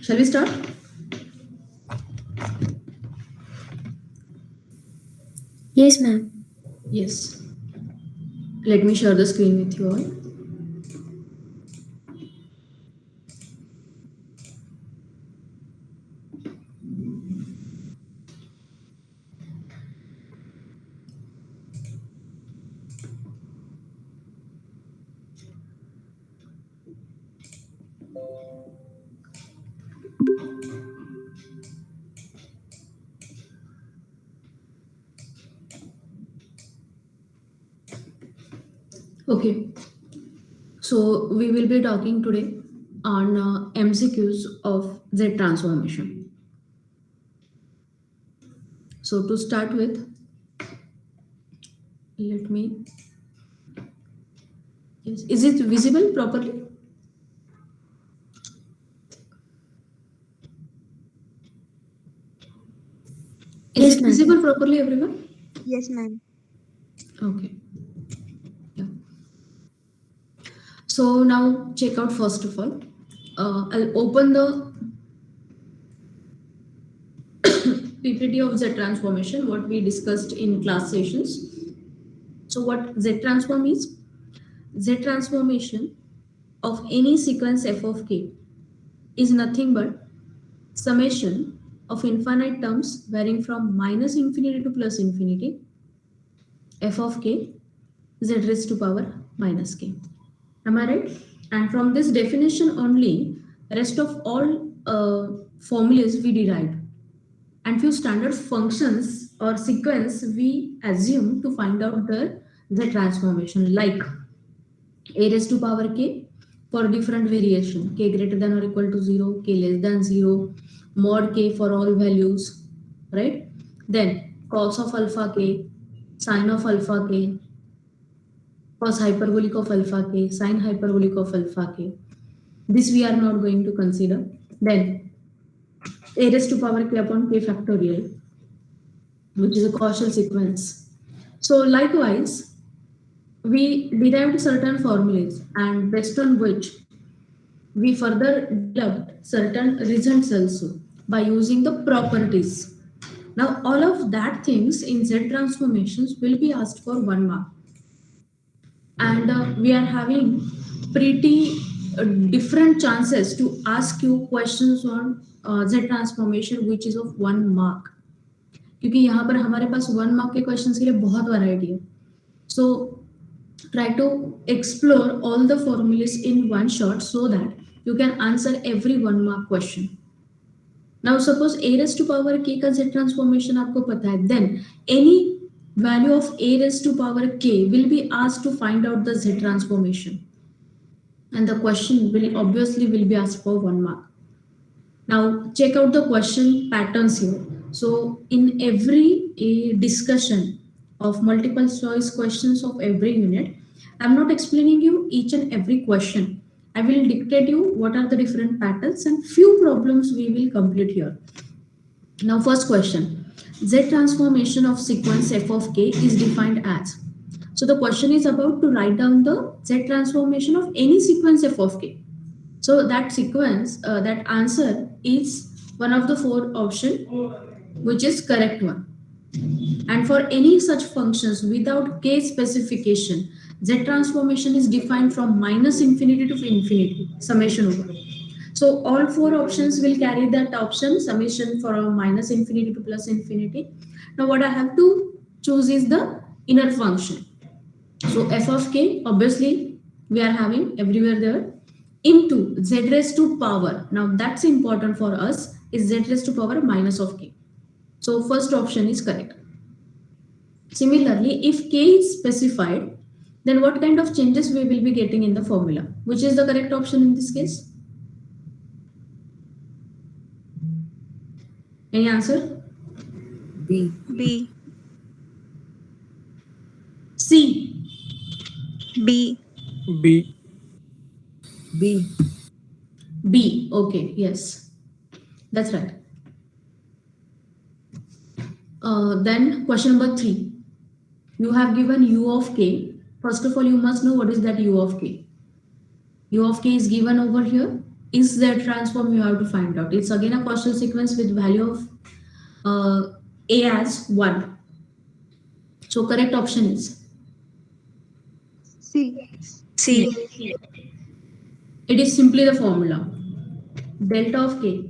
Shall we start? Yes, ma'am. Yes. Let me share the screen with you all. Okay. So we will be talking today on MCQs of Z transformation. So to start with, let me. Yes. Is it visible properly? Is Yes, it ma'am. visible properly, everyone? Yes, ma'am. Okay. Yeah. So now check out first of all. I'll open the PPT of Z transformation, what we discussed in class sessions. So what Z transform is? Z transformation of any sequence f of k is nothing but summation of infinite terms varying from minus infinity to plus infinity f of k z raised to power minus k. Am I right? And from this definition only, rest of all formulas we derived, and few standard functions or sequence we assume to find out the transformation, like a raised to power k for different variation, k greater than or equal to 0, k less than 0, mod k for all values, right? Then cos of alpha k, sin of alpha k, cos hyperbolic of alpha k, sin hyperbolic of alpha k. This we are not going to consider. Then a raised to power k upon k factorial, which is a causal sequence. So likewise, we derived certain formulas, and based on which we further developed certain results also by using the properties. Now, all of that things in Z transformations will be asked for 1 mark, and we are having pretty different chances to ask you questions on Z transformation which is of 1 mark, क्योंकि यहाँ पर हमारे पास 1 mark के questions के लिए बहुत variety है. So try to explore all the formulas in one shot so that you can answer every 1 mark question. Now suppose a raised to power k का z transformation आपको पता है, then any value of a raised to power k will be asked to find out the z transformation, and the question will obviously will be asked for 1 mark. Now check out the question patterns here. So in every discussion of multiple choice questions of every unit, I'm not explaining you each and every question. I will dictate you what are the different patterns and few problems we will complete here. Now first question, Z transformation of sequence f of k is defined as. So the question is about to write down the Z transformation of any sequence f of k. So that sequence, that answer is one of the 4 option, which is correct one. And for any such functions without k specification, Z transformation is defined from minus infinity to infinity, summation over. So all 4 options will carry that option, summation from minus infinity to plus infinity. Now what I have to choose is the inner function. So f of k, obviously we are having everywhere there, into z raised to power. Now that's important for us, is z raised to power minus of k. So first option is correct. Similarly, if k is specified, then what kind of changes we will be getting in the formula? Which is the correct option in this case? Any answer? B. B. C. B. B. B. B. Okay, yes, that's right. Then question number 3. You have given u of k. First of all, you must know what is that u of k. U of k is given over here. is Z transform, you have to find out. It's again a causal sequence with value of A as 1. So correct option is C. C. It is simply the formula. Delta of K.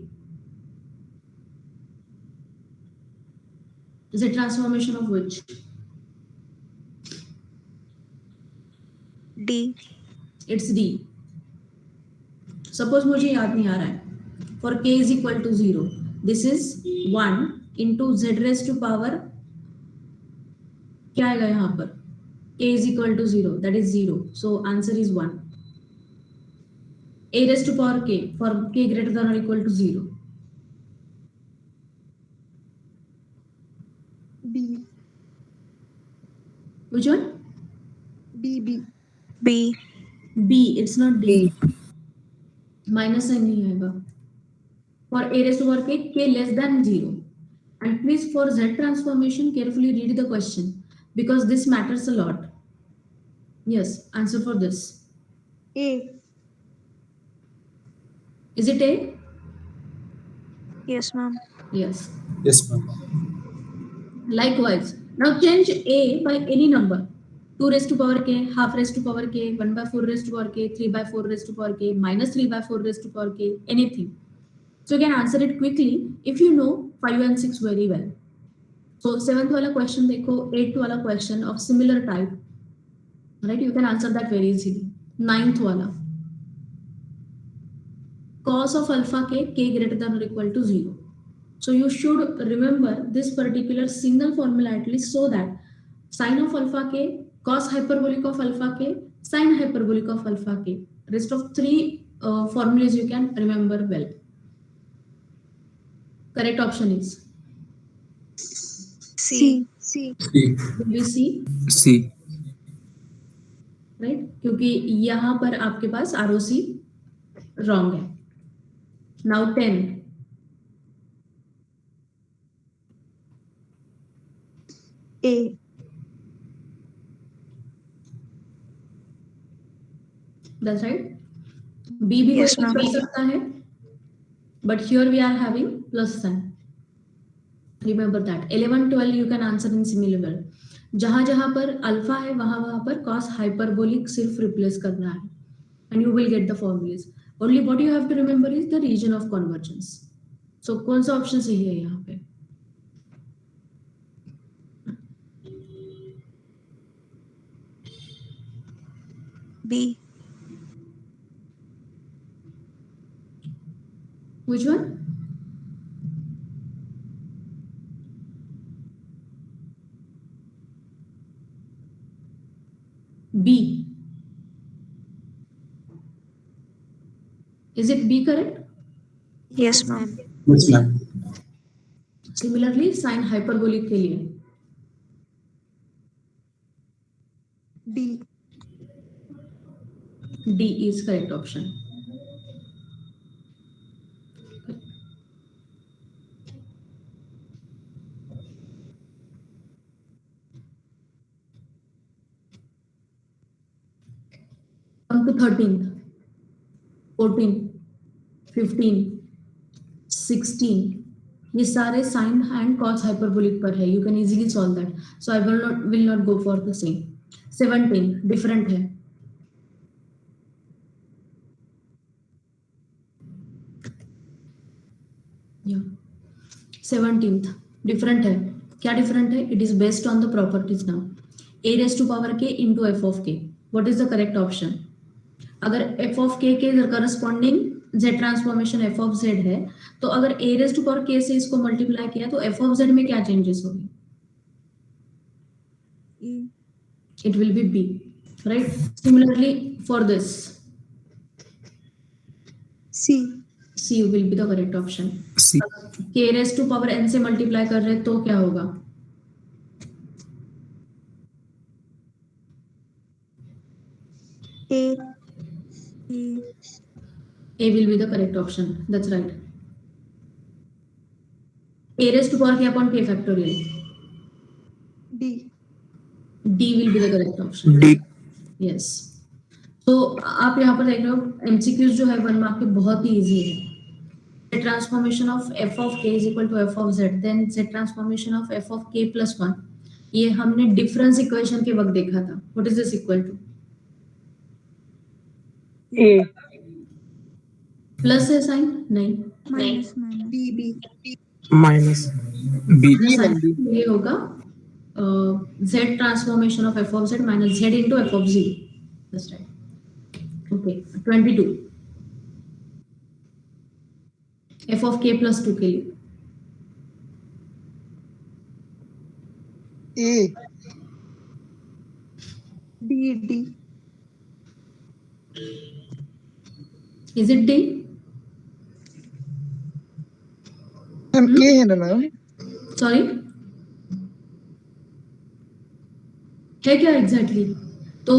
Z transformation of which? D. It's D. Suppose मुझे याद नहीं आ रहा है. For K is equal to 0. This is 1 into Z raised to power. क्या आएगा यहाँ पर? K is equal to 0. That is 0. So answer is 1. A raised to power K for K greater than or equal to 0. B. Which one? B. B. B. B. It's not D. B. Minus sign नहीं आएगा. For A raised to power K less than 0. And please for Z transformation carefully read the question because this matters a lot. Yes, answer for this. A. Is it A? Yes, ma'am. Yes. Yes, ma'am. Likewise, now change A by any number. 2 raised to power K, half raised to power K, 1 by 4 raised to power K, 3 by 4 raised to power K, minus 3 by 4 raised to power K, anything. So you can answer it quickly if you know 5 and 6 very well. So 7th wala question dekho, 8th wala question of similar type. Right? You can answer that very easily. 9th wala. Cos of alpha K greater than or equal to 0. So you should remember this particular single formula at least so that sine of alpha K, cos hyperbolic of alpha K, sine hyperbolic of alpha K. Rest of 3 formulas you can remember well. Correct option is C. C. C. will be C, C. right? क्योंकि यहाँ पर आपके पास ROC wrong है. Now 10. A. That's right. B भी Yes, कोई ma'am. कर सकता है. But here we are having plus sign. Remember that. 11, 12 you can answer in similar way. जहां जहां पर अल्फा है वहां पर cos hyperbolic सिर्फ रिप्लेस करना है. And you will get the formulas. Only what you have to remember is the region of convergence. So कौन सा ऑप्शन सही है यहाँ पे? B. Which one? B. Is it B correct? Yes, ma'am. Yes, ma'am. Similarly, sin hyperbolic के लिए D. D is correct option. Come to 13th, 14th, 15th, 16. ये सारे साइन एंड कॉस हाइपरबोलिक पर है. You can easily solve that. So I will not go for the same. 17 different है. या 17th different है. क्या डिफरेंट है? It is based on the properties. Now a raised to power k into f of k. What is the correct option? अगर f of k के corresponding z transformation f of z है तो अगर a raised to power k से इसको multiply किया तो f of z में क्या चेंजेस होगी? E. It will be b, right? Similarly for this, C. c will be the correct option. C. k raised to power n से multiply कर रहे तो क्या होगा? A. E. A will be the correct option. That's right. A raised to power k upon k factorial. D. D will be the correct option. D. Yes. तो आप यहाँ पर देख रहे हो एमसीक्यूज जो है 1 मार्क के बहुत ही इजी है. The transformation of f of k is equal to f of z, then z transformation of f of k plus 1. ये हमने डिफरेंस इक्वेशन के वक्त देखा था. What is this equal to? A. Plus है साइन? नहीं. minus minus B Minus. B. ये होगा z transformation of f of z minus z into f of z. That's right. Okay. 22. f of k plus 2 के लिए. A D Is it d? Ma'am A है ना ma'am sorry, है क्या exactly? तो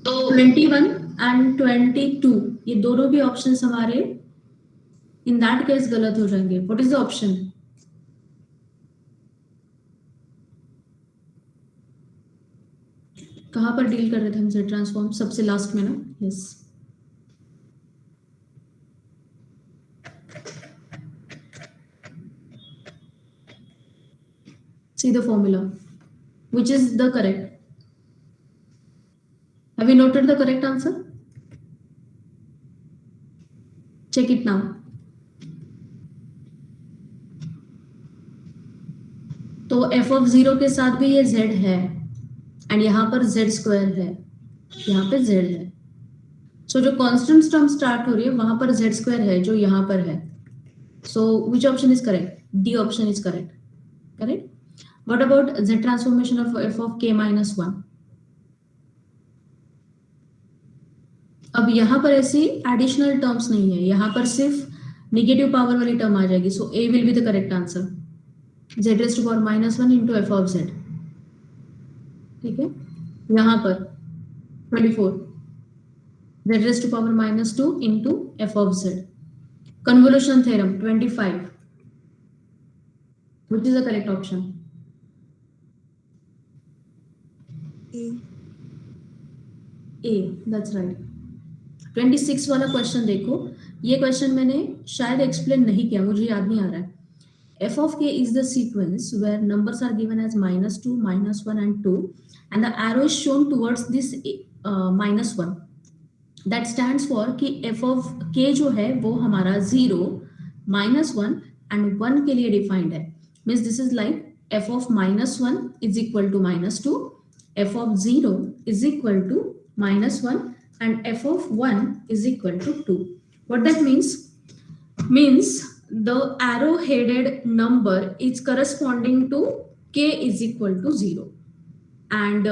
21 and 22 ये दोनों भी ऑप्शंस हमारे इन दैट केस गलत हो जाएंगे. What is the option? कहां पर डील कर रहे थे हम z ट्रांसफॉर्म? सबसे लास्ट में ना. Yes. See the formula. Which is the correct? Have you noted the correct answer? Check it now. तो f of 0 के साथ भी ये z है एंड यहाँ पर z स्क्वायर है, यहाँ पे z है. सो जो कांस्टेंट टर्म स्टार्ट हो रही है वहां पर z स्क्वायर है जो यहाँ पर है. So which option is correct? D option is correct. Correct. What about z transformation of f of k minus 1? अब यहाँ पर ऐसी एडिशनल टर्म्स नहीं है, यहाँ पर सिर्फ निगेटिव पावर वाली टर्म आ जाएगी. सो a will be the correct answer. z raised to power minus 1 into f of z. ठीक है. यहाँ पर 24 z raised to power minus 2 into f of z. Convolution theorem 25. Which is the correct option? A, that's right. 26 वाला question देखो. ये question मैंने शायद explain नहीं किया, मुझे याद नहीं आ रहा है. f of k is the sequence where numbers are given as -2, -1 and 2 and the arrow is shown towards this -1. That stands for कि f of k जो है वो हमारा 0, -1 and 1 के लिए डिफाइंड है. Means this is like f of -1 is equal to -2, f of 0 is equal to -1 and f of 1 is equal to 2. What that means? Means the arrow headed number is corresponding to k is equal to 0 and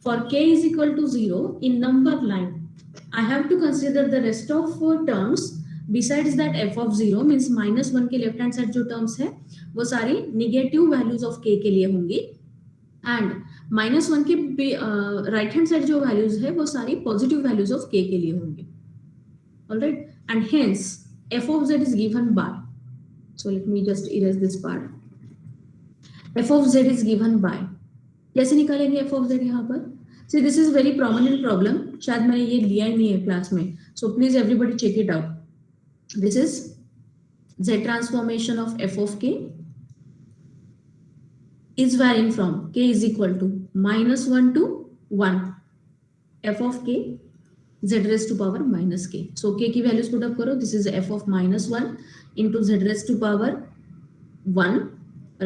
for k is equal to 0 in number line I have to consider the rest of terms besides that f of 0 means -1 के left hand side जो terms है वो सारी negative values of k के लिए होंगी and -1 के right hand side जो वैल्यूज है वो सारी पॉजिटिव वैल्यूज ऑफ k के लिए होंगे. Alright. And hence f of z is given by, so let me just erase this part. f of z is given by, कैसे निकालेंगे f of z यहाँ पर? See, this is very prominent problem. शायद मैंने ये लिया ही नहीं है क्लास में. So please everybody check it out. This is z transformation of f of k is varying from k is equal to -1 to 1. f of k z raised to power minus k. So k की values put up करो. This is f of -1 into z raised to power 1,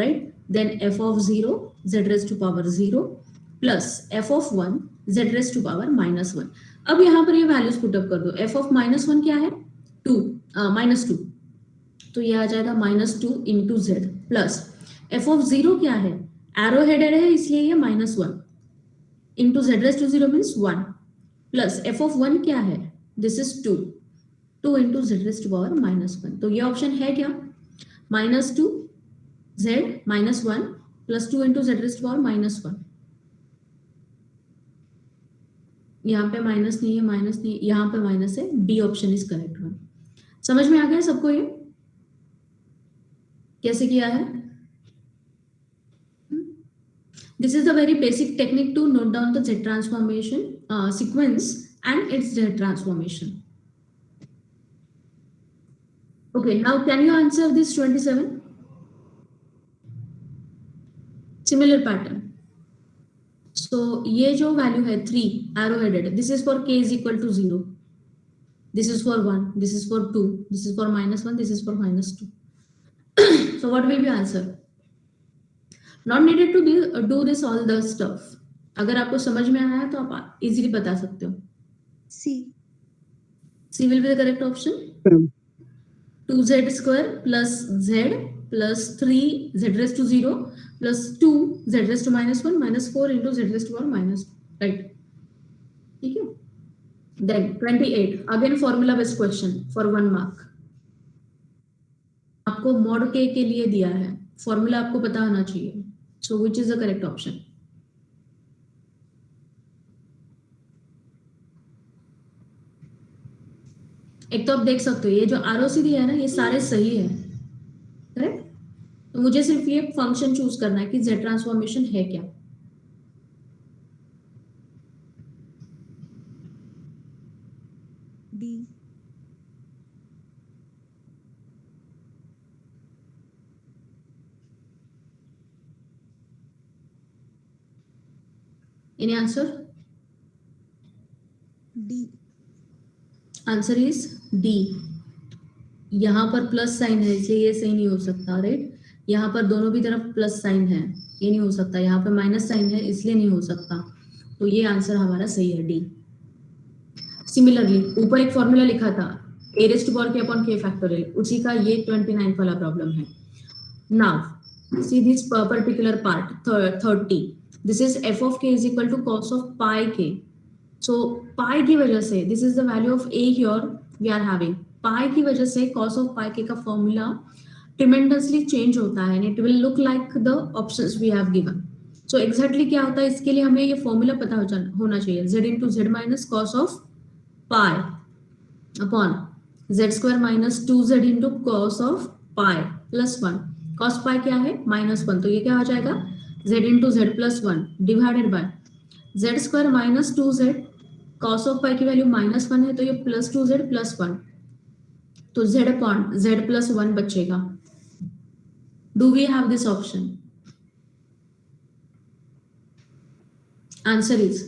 right? Then f of 0 z raised to power 0 plus f of 1 z raised to power -1. अब यहाँ पर ये values put up कर दो. f of -1 क्या है? 2, -2. तो ये आ जाएगा -2 into z plus f of 0 क्या है? Arrow headed है इसलिए ये -1 into z raised to 0 means 1 plus f of 1 क्या है? This is 2 into z raised to power -1. तो ये ऑप्शन है क्या? -2 z -1 plus 2 into z raised to power -1. यहाँ पे माइनस नहीं है, माइनस नहीं, यहाँ पे माइनस है. D option is correct one. समझ में आ गया सबको ये कैसे किया है? This is the very basic technique to note down the Z transformation sequence and its Z transformation. Okay, now can you answer this 27? Similar pattern. So ये जो value है 3 arrow headed, this is for k is equal to 0, this is for 1, this is for 2, this is for -1, this is for -2. So what will be answer? Not needed to do this all the stuff. अगर आपको समझ में आया है तो आप easily बता सकते हो. C. C will be the correct option. 2z square plus z plus 3z raised to 0 plus 2z raised to -1 minus 4 into z raised to power -2. Right? ठीक है. Then 28 again formula based question for 1 mark. आपको mod k के लिए दिया है, formula आपको पता होना चाहिए. So which is the correct option? एक तो आप देख सकते हो ये जो आरओसी दिया है ना, ये सारे सही है, करेक्ट. तो मुझे सिर्फ ये फंक्शन चूज करना है कि z ट्रांसफॉर्मेशन है क्या. D. Any answer? D. Answer is D. यहाँ पर प्लस साइन है इसलिए ये सही नहीं हो सकता, राइट. यहाँ पर दोनों भी तरफ प्लस साइन है, ये नहीं हो सकता. यहाँ पर माइनस साइन है इसलिए नहीं हो सकता. तो ये आंसर हमारा सही है, डी. सिमिलरली ऊपर एक फॉर्मूला लिखा था a raised to power k upon k factorial, उसी का ये 29 वाला प्रॉब्लम है. Now see this particular part 30. This is f of k is equal to cos of pi k. So pi की वजह से this is the value of a here we are having. Pi की वजह से cos of pi k का formula tremendously change होता है and it will look like the options we have given. So exactly क्या होता है, इसके लिए हमें ये फॉर्मूला पता होना चाहिए. z into z minus cos of pi upon z square minus 2z into cos of pi plus 1. cos pi क्या है -1, तो ये क्या हो जाएगा z into z plus 1 divided by z square minus 2z. cos of pi की value -1 है तो ये प्लस 2z प्लस 1, तो z अपॉन z प्लस 1 बचेगा. Do we have this option? Answer is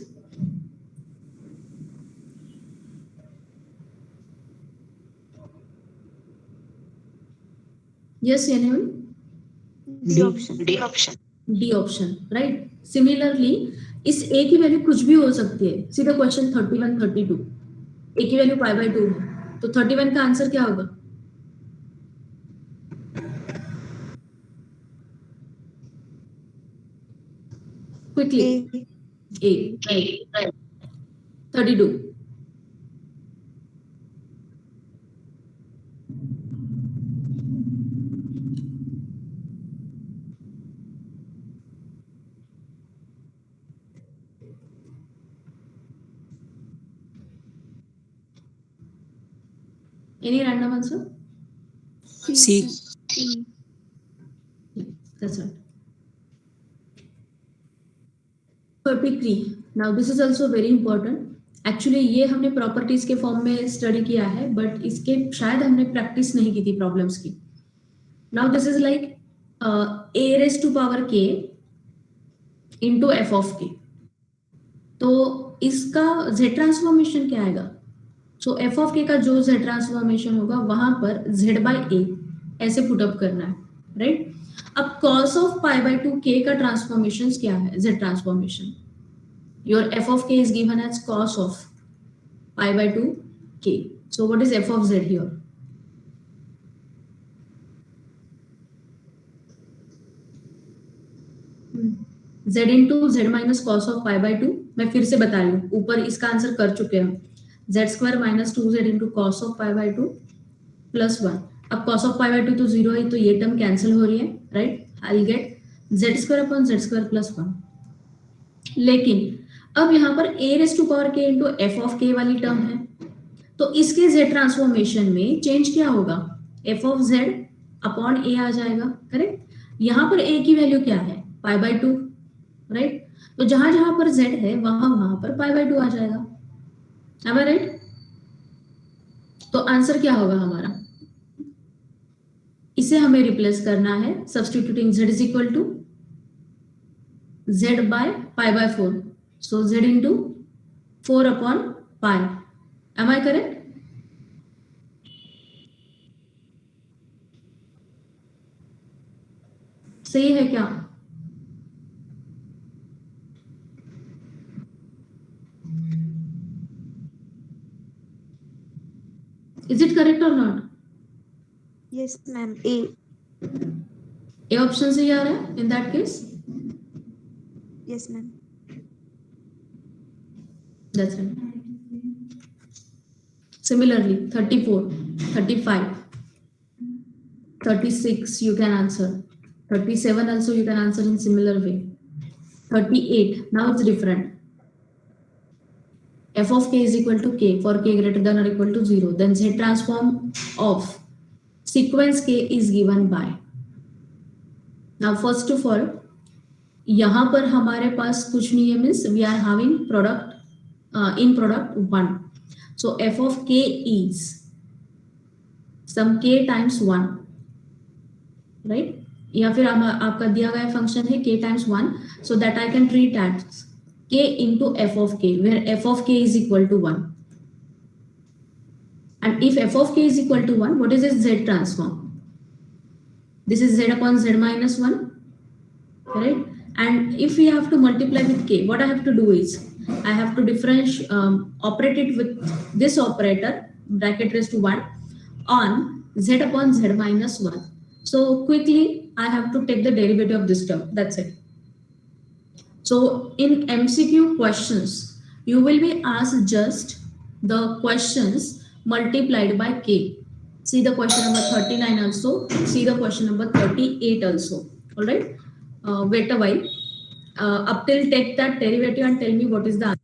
yes, anyone? D option. D option. D option, right. Similarly इस a की value कुछ भी हो सकती है. सीधा क्वेश्चन 31 32, a की वैल्यू π/2 है, तो 31 का आंसर क्या होगा? Quickly. A. a 32. Any random answer? C. Yeah, that's right. 33. Now this is also very important. Actually ये हमने प्रॉपर्टीज के फॉर्म में स्टडी किया है, बट इसके शायद हमने प्रैक्टिस नहीं की थी प्रॉब्लम्स की. Now this is like a raised to power k into f of k. तो इसका z ट्रांसफॉर्मेशन क्या आएगा? सो एफ ऑफ के का जो z ट्रांसफॉर्मेशन होगा वहां पर z बाई ए ऐसे पुटअप करना है, राइट. अब cos of pi by 2 k का ट्रांसफॉर्मेशन क्या है? z transformation. Your f of k is given as cos of pi by 2 k. So what is f of z here? z into z minus cos of pi by 2. मैं फिर से बता रही हूँ, ऊपर इसका आंसर कर चुके हैं. z square minus 2z into cos of pi by 2 plus 1. अब cos of pi by 2 तो 0 है, तो ये टर्म कैंसिल हो रही है, right. I'll get z square upon z square plus 1. लेकिन अब यहाँ पर a raised to power k into f of k वाली टर्म है, तो इसके z ट्रांसफॉर्मेशन में चेंज क्या होगा? f of z upon a आ जाएगा, करेक्ट. यहाँ पर a की वैल्यू क्या है? Pi by 2, right. तो जहां जहां पर z है वहां पर पाई बाई 2 आ जाएगा. Am I right? तो आंसर क्या होगा हमारा? इसे हमें रिप्लेस करना है substituting z is equal to z by pi by 4. So z into 4 upon pi. Am I correct? सही है क्या? Is it correct or not? Yes, ma'am. A. A option से आ रहा है in that case. Yes, ma'am. That's right. Similarly, 34, 35, 36 you can answer. 37 also you can answer in similar way. 38, now it's different. F of k is equal to k for k greater than or equal to 0. Then Z transform of sequence k is given by. Now first of all, यहाँ पर हमारे पास कुछ नहीं है, means we are having product in product 1. So f of k is some k times 1, right? या फिर आपका दिया गया फंक्शन है k times 1, so that I can treat as k into f of k, where f of k is equal to 1. And if f of k is equal to 1, what is this Z transform? This is Z upon Z minus 1, right? And if we have to multiply with k, what I have to do is, I have to operate it with this operator, bracket raised to 1, on Z upon Z minus 1. So quickly, I have to take the derivative of this term, that's it. So in MCQ questions, you will be asked just the questions multiplied by k. See the question number 39 also, see the question number 38 also, all right? Wait a while. Up till take that derivative and tell me what is the answer.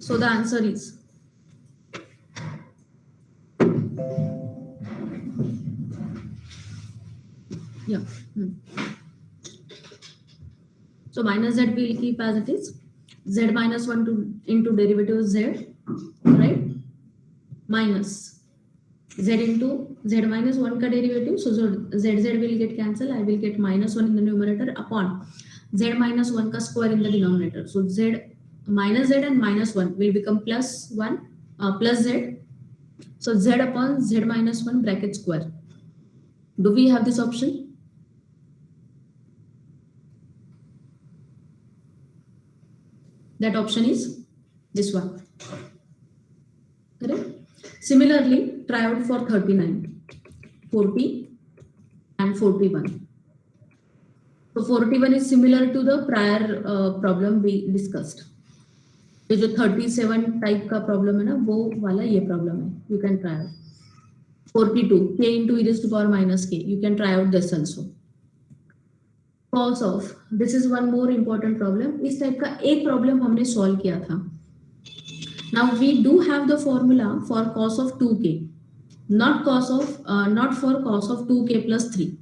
So the answer is yeah. So minus z we'll keep as it is. Z minus 1 into derivative z, right? Minus z into z minus 1 ka derivative. So z will get cancelled. I will get minus 1 in the numerator upon z minus 1 ka square in the denominator. So z minus z and minus 1 will become plus 1 plus z. So z upon z minus 1 bracket square. Do we have this option? That option is this one. Correct? Similarly, try out for 39, 40 and 41. So 41 is similar to the prior problem we discussed. ये जो 37 type का problem है ना, वो वाला ये problem है. You can try out. 42, k into e raised to power minus k. You can try out this also. Cos of, this is one more important problem. इस टाइप का एक प्रॉब्लम हमने सॉल्व किया था. Now we do have the formula for cos of 2k, not for cos of 2k plus 3.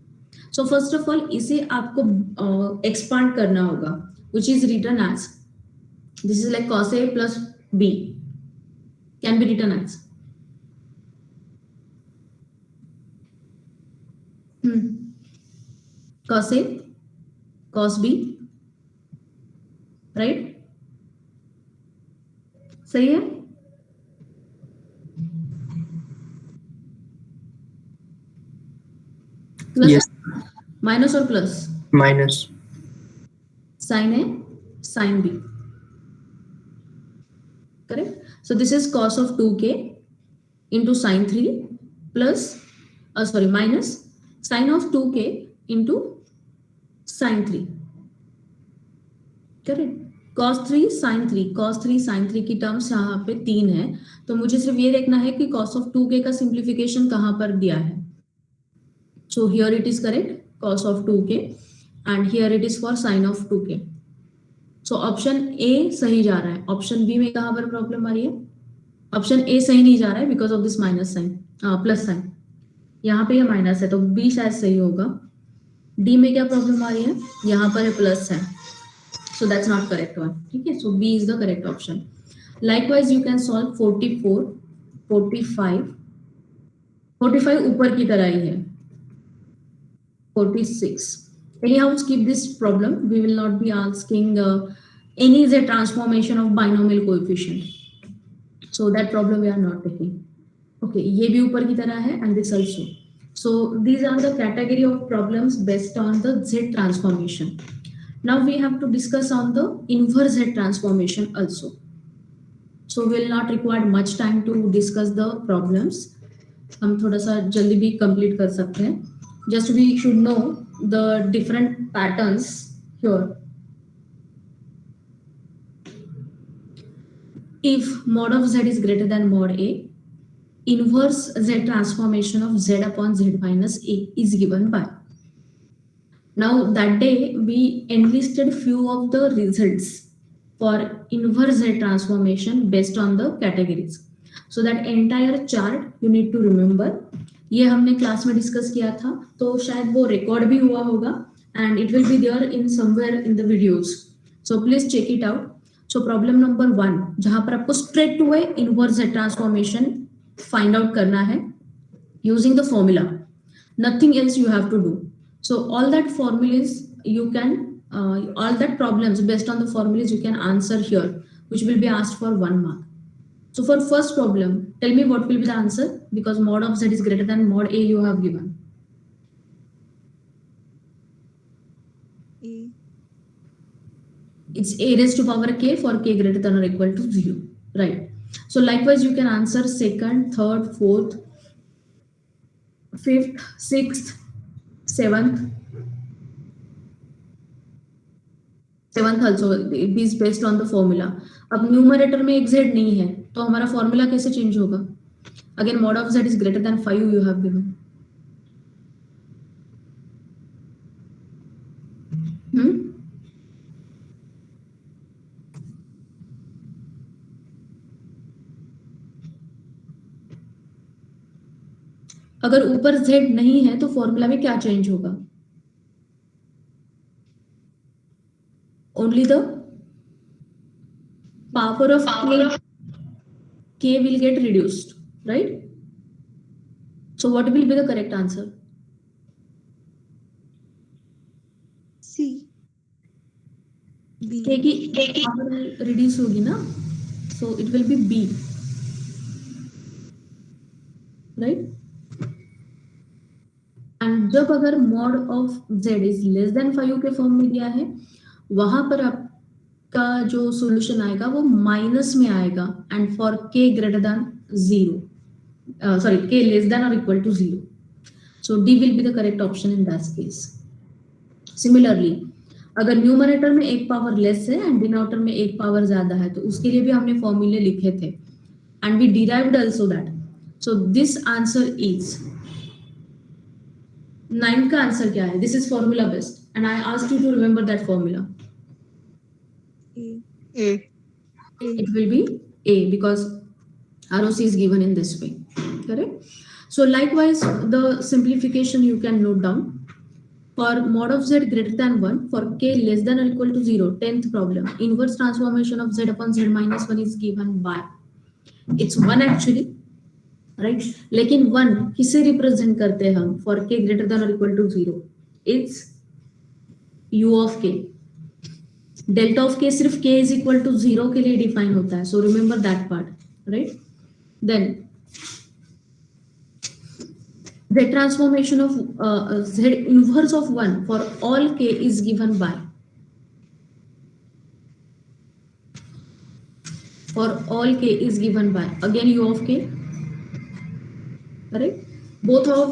So first of all, इसे आपको expand करना होगा, which is written as, this is like cos a plus b, can be written as cos a cos b, right? सही है? Plus Yes. Minus or plus? Minus. Sin A, sin B. Correct? So this is cos of 2k into sin 3 plus, minus sin of 2k into sin 3. Correct? cos 3 sin 3, cos 3 sin 3 की terms यहाँ पे 3 है, तो मुझे सिर्फ ये देखना है कि cos of 2k का सिंप्लीफिकेशन कहाँ पर दिया है. So here it is correct, cos of 2k, and here it is for sin of 2k. So option A सही जा रहा है, ऑप्शन बी में कहाँ पर प्रॉब्लम आ रही है? ऑप्शन ए सही नहीं जा रहा है because of this minus sign, plus sign, यहाँ पे ये माइनस है तो बी शायद सही होगा। डी में क्या प्रॉब्लम आ रही है? यहाँ पर प्लस है, so that's not correct one, ठीक है। So B is the correct option. Likewise you can solve 44, 45, 45 ऊपर की तरह ही है, 46. Anyhow, skip this problem. We will not be asking any z transformation of binomial coefficient. So that problem we are not taking. Okay, ये भी ऊपर की तरह है and this also. So these are the category of problems based on the z transformation. Now we have to discuss on the inverse z transformation also. So we will not require much time to discuss the problems. हम थोड़ा सा जल्दी भी complete कर सकते हैं. Just we should know the different patterns here. If mod of z is greater than mod a, inverse z transformation of z upon z minus a is given by. Now that day we enlisted few of the results for inverse z transformation based on the categories. So that entire chart you need to remember. ये हमने class में discuss किया था, तो शायद वो record भी हुआ होगा and it will be there in somewhere in the videos, so please check it out. So problem number 1, जहां पर आपको straight away inverse z transformation find out करना है using the formula, nothing else you have to do. So all that formulas you can, all that problems based on the formulas you can answer here, which will be asked for 1 mark. So for first problem, tell me what will be the answer, because mod of z is greater than mod a you have given. A. It's a raised to power k for k greater than or equal to 0, right? So likewise you can answer second, third, fourth, fifth, sixth, seventh also. It is based on the formula. अब numerator में एक z नहीं है तो हमारा formula कैसे change होगा? Again mod of z is greater than 5 you have given. अगर ऊपर z नहीं है तो फॉर्मूला में क्या चेंज होगा? Only the power of k will get reduced, right? So what will be the correct answer? C. B. k की power reduce होगी ना, so it will be b, right? And जब अगर mod of z is less than 5 के form में दिया है, वहां पर आपका जो सॉल्यूशन आएगा वो माइनस में आएगा, and for k greater than 0, sorry, k less than or equal to 0. So D will be the correct option in that case. Similarly, अगर न्यूमरेटर में एक पावर लेस है एंड डिनोमिनेटर में एक पावर ज्यादा है, तो उसके लिए भी हमने फॉर्मूले लिखे थे and we derived also that. So this answer is 9 का आंसर क्या है? This is formula based and I asked you to remember that formula. A. It will be A because ROC is given in this way, correct? So likewise, the simplification you can note down. For mod of z greater than 1, for k less than or equal to 0, 10th problem, inverse transformation of z upon z minus 1 is given by. It's 1 actually, right? लेकिन 1 किसे represent करते हैं हम? For k greater than or equal to 0, it's u of k. Delta of के सिर्फ k is equal to 0 के लिए define होता है, so remember that part, right? Then z transformation of z inverse of 1 for all k is given by. For all k is given by again u of k, correct? Both of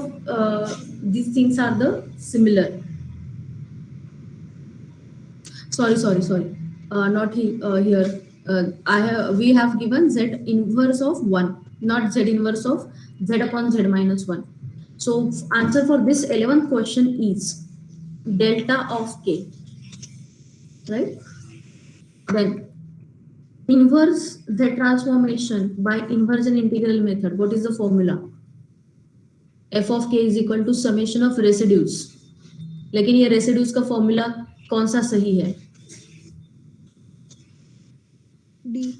these things are the similar. Sorry, not here. We have given z inverse of 1, not z inverse of z upon z minus 1. So answer for this 11th question is delta of k, right? Then inverse Z transformation by inversion integral method. What is the formula? F of k is equal to summation of residues. लेकिन ये residues का formula कौन सा सही है? D.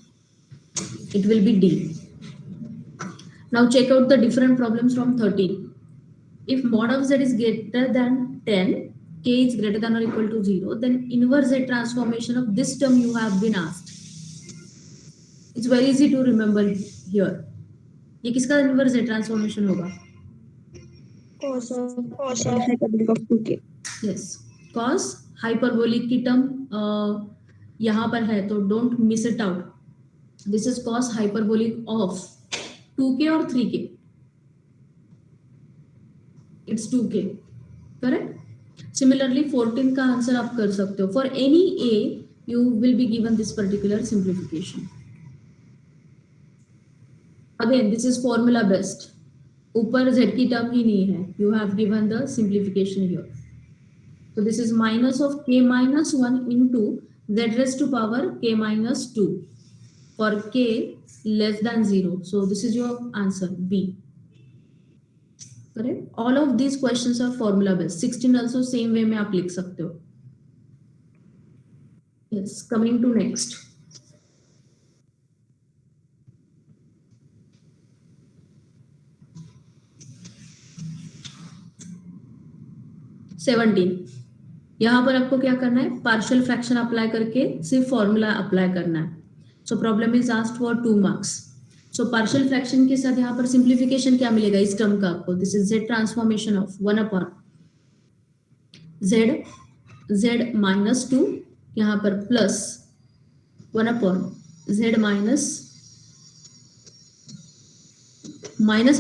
It will be D. Now check out the different problems from 13. If mod of Z is greater than 10, k is greater than or equal to 0, then inverse Z transformation of this term you have been asked. It's very easy to remember here. ये किसका inverse Z transformation होगा? Cos of hyperbolic of 2k. Yes. Cos hyperbolic की term यहाँ पर है तो don't miss it out. This is cos hyperbolic of 2k or 3k. It's 2k. Correct? Similarly, 14 का answer आप कर सकते हो. For any a, you will be given this particular simplification. Again, this is formula based. ऊपर z की term ही नहीं है. You have given the simplification here. So this is minus of k minus 1 into z raised to power k minus 2 for k less than 0. So this is your answer B. Correct? All of these questions are formula based. 16 also same way में आप लिख सकते हो. Yes, coming to next. यहाँ पर आपको क्या करना है? पार्शियल फ्रैक्शन अप्लाई करके सिर्फ फॉर्मूला अप्लाई करना है. So problem is asked for 2 marks. So partial fraction के साथ यहाँ पर सिंप्लीफिकेशन क्या मिलेगा इस टर्म का आपको? This is Z transformation of 1 upon Z minus 2, यहाँ पर प्लस 1 अपॉन जेड माइनस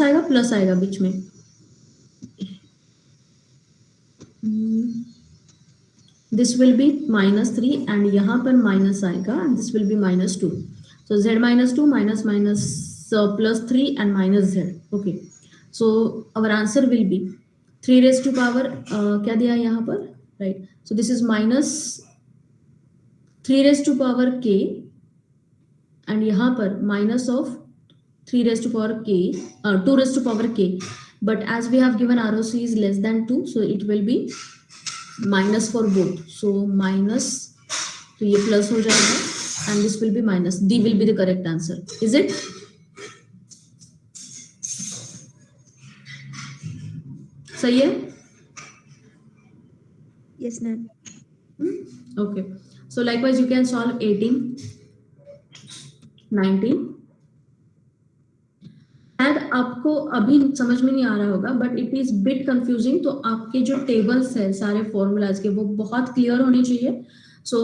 आएगा, प्लस आएगा बीच में. This will be minus 3 and यहाँ पर minus आएगा and this will be minus 2. So z minus 2 minus plus 3 and minus z. Okay. So our answer will be 3 raised to power क्या दिया है यहाँ पर? Right. So this is minus 3 raised to power k and यहाँ पर minus of 3 raised to power k, 2 raised to power k. But as we have given ROC is less than 2, so it will be minus for both. So minus, तो ये plus हो जाएगा and this will be minus. D will be the correct answer. Is it? सही है? Yes, ma'am. Okay. So likewise you can solve 18, 19. शायद आपको अभी समझ में नहीं आ रहा होगा but it is bit confusing. तो आपके जो टेबल्स है सारे फॉर्मूलाज के वो बहुत क्लियर होने चाहिए. So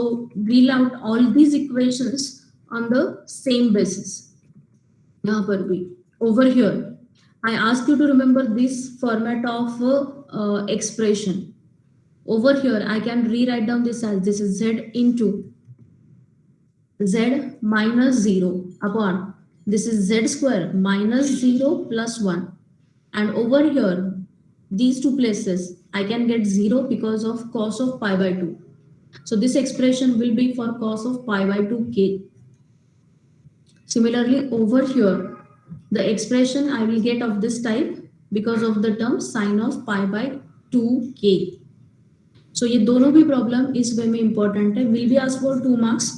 reel out all these equations on the same basis. यहाँ पर भी over here I ask you to remember this format of expression. Over here I can rewrite down this as this is z into z minus 0 upon this is z square minus 0 plus 1, and over here these two places I can get 0 because of cos of pi by 2. So this expression will be for cos of pi by 2 k. Similarly over here the expression I will get of this type because of the term sin of pi by 2 k. So ये दोनों भी problem इस way में important है. Will be asked for 2 marks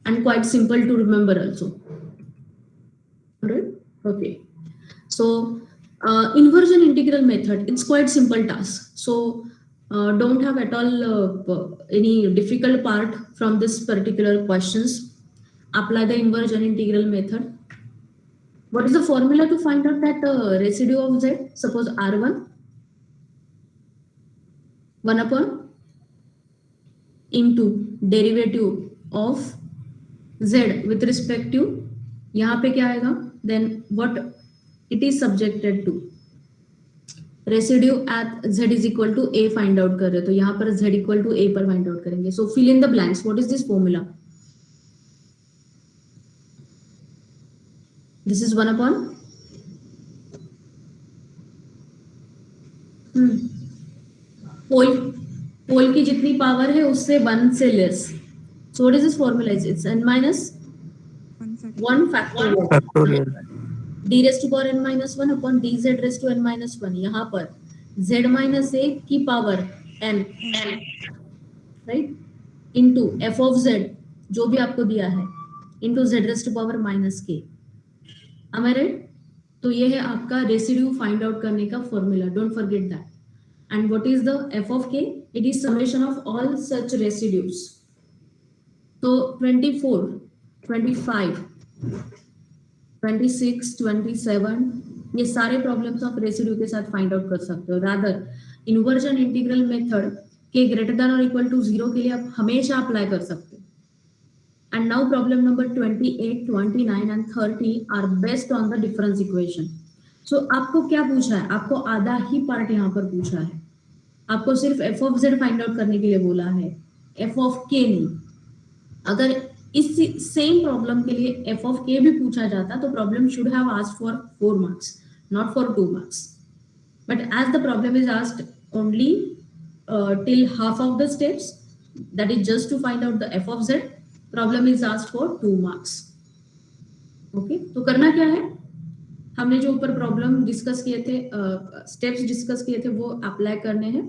and quite simple to remember also. Alright? Okay. So inversion integral method, it's quite simple task. So don't have at all any difficult part from this particular questions. Apply the inversion integral method. What is the formula to find out that residue of z? Suppose R1 1 upon into derivative of z with respect to यहाँ पे क्या आएगा? Then what it is subjected to? Residue at z is equal to a find out कर रहे तो यहाँ पर z equal to a पर find out करेंगे. So fill in the blanks. What is this formula? This is 1 upon पोल की जितनी power है उससे 1 से less. So what is this formula? It's n minus 1 factorial. factorial. d raised to power n minus 1 upon dz raised to n minus 1. यहाँ पर z minus a की power n, right, into f of z जो भी आपको दिया है into z raised to power minus k. Am I right? तो ये है आपका रेसिड्यू फाइंड आउट करने का formula. Don't forget that. And what is the f of k? It is summation of all such residues. तो 24, 25, 26, 27 ये सारे problems आप रेसिड्यू के साथ फाइंड आउट कर सकते हो. रादर इन्वर्जन इंटीग्रल मेथड के ग्रेटर देन और इक्वल टू 0 के लिए आप हमेशा अप्लाई कर सकते हो. And now problem number 28, 29 and 30 are based on the difference equation. So आपको क्या पूछा है? आपको आधा ही पार्ट यहाँ पर पूछा है. आपको सिर्फ f of z find out करने के लिए बोला है, f of k नहीं. अगर इस सेम प्रॉब्लम के लिए f of k भी पूछा जाता तो problem should have asked for 4 marks, not for 2 marks. But as the problem is asked only till half of the steps, that is just to find out the f of z, problem is asked for 2 marks. Okay, तो करना क्या है? हमने जो ऊपर problem discuss किए थे, steps discuss किए थे, वो अप्लाई करने हैं.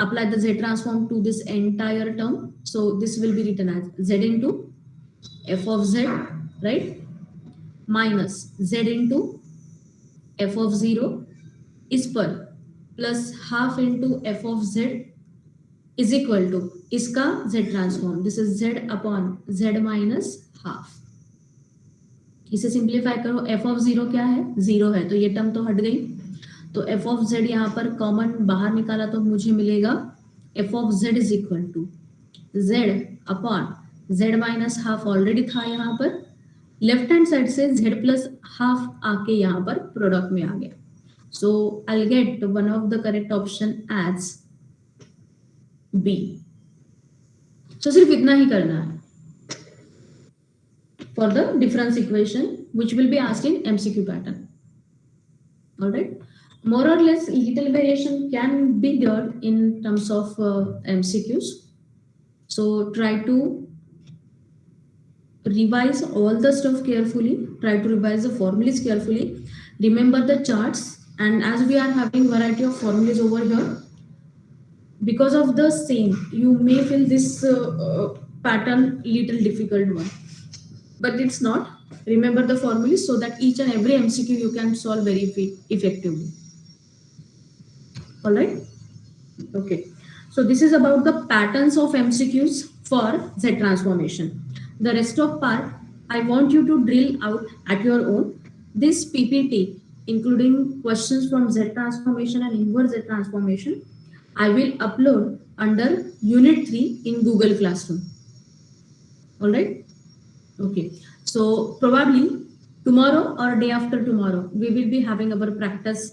Apply the z transform to this entire term. So this will be written as z into f of z, right, minus z into f of 0 इस पर plus half into f of z is equal to इसका z transform. This is z upon z minus half. इसे simplify करो. f of 0 क्या है? 0 है, तो ये टर्म तो हट गई. तो f of z यहाँ पर कॉमन बाहर निकाला तो मुझे मिलेगा f of z is equal to z upon z minus half already था यहाँ पर. लेफ्ट हैंड साइड से z प्लस हाफ आके यहाँ पर प्रोडक्ट में आ गया. So I get one of the correct option as B. So सिर्फ इतना ही करना है for the difference equation which will be asked in MCQ pattern. All right. More or less little variation can be there in terms of MCQs. So try to revise all the stuff carefully. Try to revise the formulas carefully. Remember the charts, and as we are having variety of formulas over here, because of the same you may feel this pattern little difficult one, but it's not. Remember the formulas so that each and every MCQ you can solve very effectively. All right. Okay, so this is about the patterns of MCQs for Z transformation. The rest of part I want you to drill out at your own. This PPT including questions from Z transformation and inverse Z transformation I will upload under Unit 3 in Google Classroom. All right. Okay. So probably tomorrow or day after tomorrow, we will be having our practice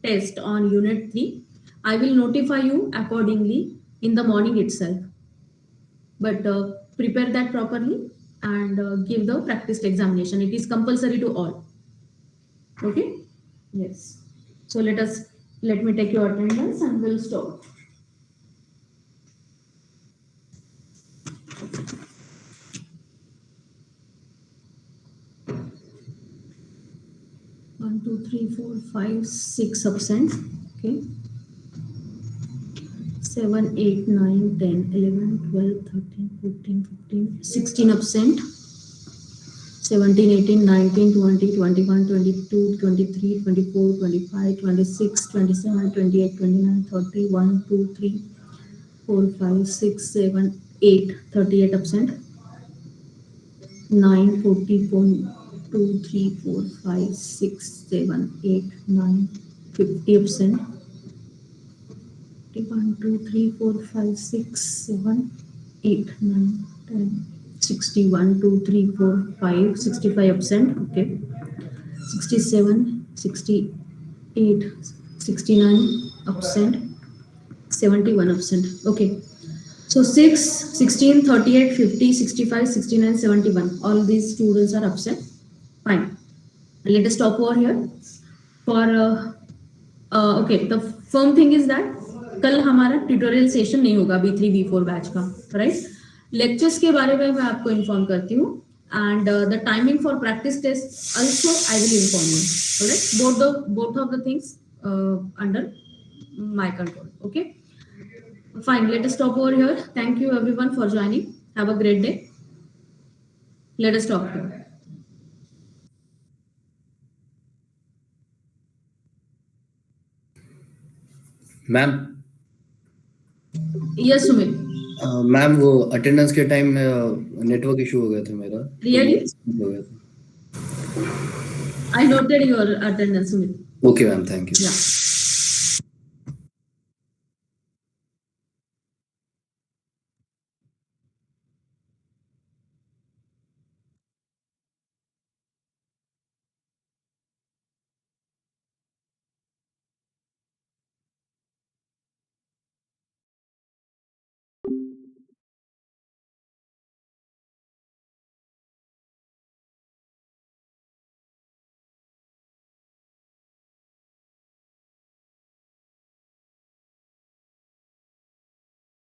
test on Unit 3. I will notify you accordingly in the morning itself. But prepare that properly and give the practice examination. It is compulsory to all. Okay. Yes. So let me take your attendance and we'll stop. One, two, three, 4, 5, 6 absent. Okay. 7, 8, 9, 10, 11, 12, 13, 14, 15, 16 absent. 17, 18, 19, 20, 21, 22, 23, 24, 25, 26, 27, 28, 29, 30, 1, 2, 3, 4, 5, 6, 7, 8, 38 absent. 9, 40, 2, 3, 4, 5, 6, 7, 8, 9, 50 absent. 1, 2, 3, 4, 5, 6, 7, 8, 9, 10. 61, 2, 3, 4, 5, 65 absent. Okay. 67, 68, 69 absent. 71 absent. Okay. So 6, 16, 38, 50, 65, 69, 71. All these students are absent. Fine. Let us stop over here. For okay, the firm thing is that कल हमारा tutorial session नहीं होगा B3 B4 batch का, right. Lectures के बारे में मैं आपको इन्फॉर्म करती हूँ and the timing for practice test also I will inform you. Alright, both of the things under my control. Okay, fine, let us stop over here. Thank you everyone for joining. Have a great day. Let us talk here. Ma'am Yes, Sumit. Ma'am वो attendance के time network issue हो गया था मेरा. Really? हो गया था. I noted your attendance, Sumit. Okay ma'am, thank you. Yeah.